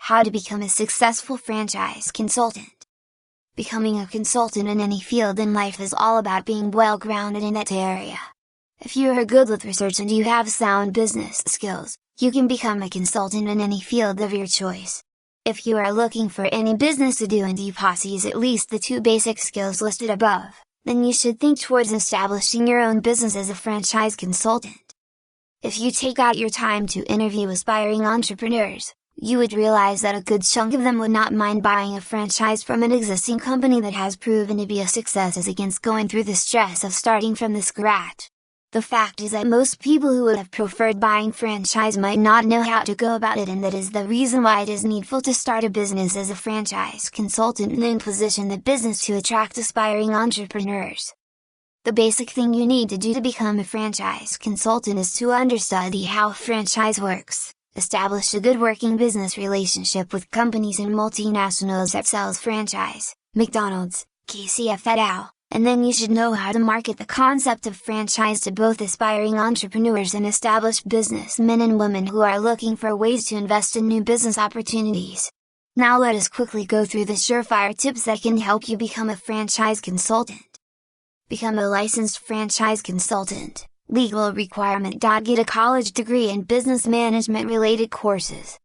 How to become a successful franchise consultant. Becoming a consultant in any field in life is all about being well-grounded in that area. If you are good with research and you have sound business skills, you can become a consultant in any field of your choice. If you are looking for any business to do and you possess at least the 2 basic skills listed above, then you should think towards establishing your own business as a franchise consultant. If you take out your time to interview aspiring entrepreneurs, you would realize that a good chunk of them would not mind buying a franchise from an existing company that has proven to be a success as against going through the stress of starting from the scratch. The fact is that most people who would have preferred buying franchise might not know how to go about it, and that is the reason why it is needful to start a business as a franchise consultant and then position the business to attract aspiring entrepreneurs. The basic thing you need to do to become a franchise consultant is to understudy how franchise works, establish a good working business relationship with companies and multinationals that sells franchise, McDonald's, KCF et al., and then you should know how to market the concept of franchise to both aspiring entrepreneurs and established businessmen and women who are looking for ways to invest in new business opportunities. Now let us quickly go through the surefire tips that can help you become a franchise consultant. Become a licensed franchise consultant. Legal requirement. Get a college degree in business management related courses.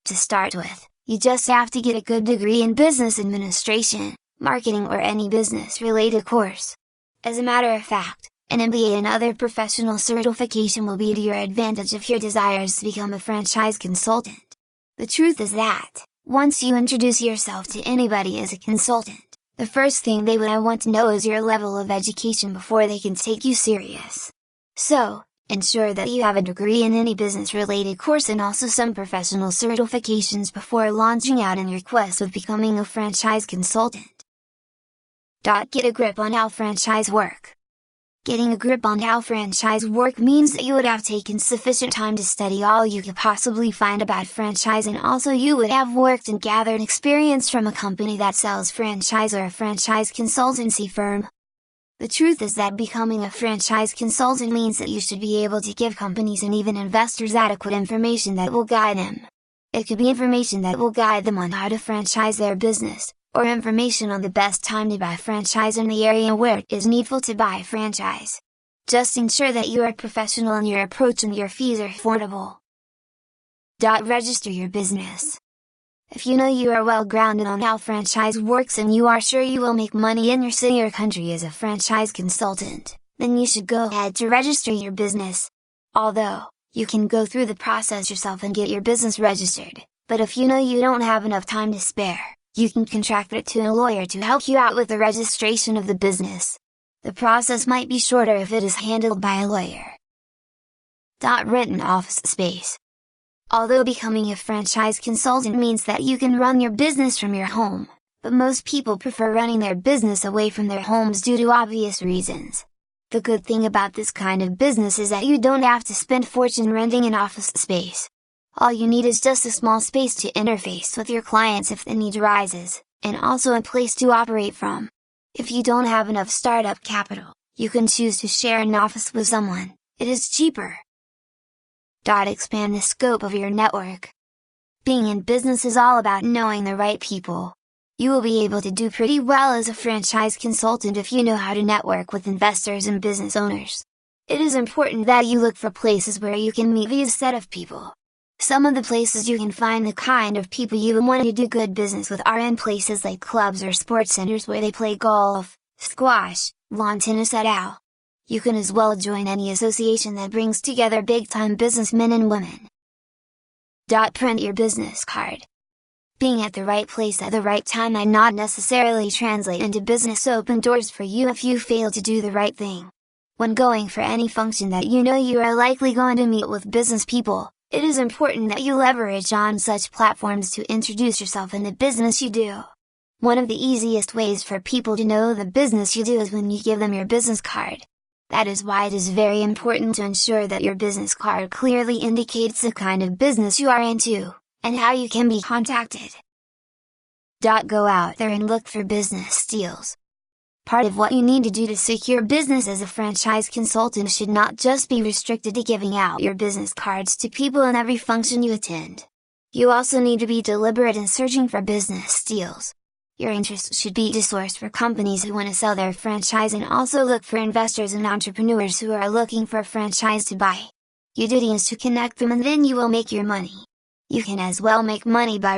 To start with, you just have to get a good degree in business administration, marketing, or any business related course. As a matter of fact, an MBA and other professional certification will be to your advantage if your desire is to become a franchise consultant. The truth is that, once you introduce yourself to anybody as a consultant, the first thing they would want to know is your level of education before they can take you serious. So, ensure that you have a degree in any business-related course and also some professional certifications before launching out in your quest of becoming a franchise consultant. Get a grip on how franchise work. Getting a grip on how franchise work means that you would have taken sufficient time to study all you could possibly find about franchise, and also you would have worked and gathered experience from a company that sells franchise or a franchise consultancy firm. The truth is that becoming a franchise consultant means that you should be able to give companies and even investors adequate information that will guide them. It could be information that will guide them on how to franchise their business, or information on the best time to buy franchise in the area where it is needful to buy franchise. Just ensure that you are professional in your approach and your fees are affordable. Register your business. If you know you are well grounded on how franchise works and you are sure you will make money in your city or country as a franchise consultant, then you should go ahead to register your business. Although, you can go through the process yourself and get your business registered, but if you know you don't have enough time to spare, you can contract it to a lawyer to help you out with the registration of the business. The process might be shorter if it is handled by a lawyer. Rent an office space. Although becoming a franchise consultant means that you can run your business from your home, but most people prefer running their business away from their homes due to obvious reasons. The good thing about this kind of business is that you don't have to spend fortune renting an office space. All you need is just a small space to interface with your clients if the need arises, and also a place to operate from. If you don't have enough startup capital, you can choose to share an office with someone. It is cheaper. Expand the scope of your network. Being in business is all about knowing the right people. You will be able to do pretty well as a franchise consultant if you know how to network with investors and business owners. It is important that you look for places where you can meet these set of people. Some of the places you can find the kind of people you want to do good business with are in places like clubs or sports centers where they play golf, squash, lawn tennis et al. You can as well join any association that brings together big-time businessmen and women. Print your business card. Being at the right place at the right time might not necessarily translate into business open doors for you if you fail to do the right thing. When going for any function that you know you are likely going to meet with business people, it is important that you leverage on such platforms to introduce yourself and the business you do. One of the easiest ways for people to know the business you do is when you give them your business card. That is why it is very important to ensure that your business card clearly indicates the kind of business you are into, and how you can be contacted. Go out there and look for business deals. Part of what you need to do to secure business as a franchise consultant should not just be restricted to giving out your business cards to people in every function you attend. You also need to be deliberate in searching for business deals. Your interest should be to source for companies who want to sell their franchise, and also look for investors and entrepreneurs who are looking for a franchise to buy. Your duty is to connect them, and then you will make your money. You can as well make money by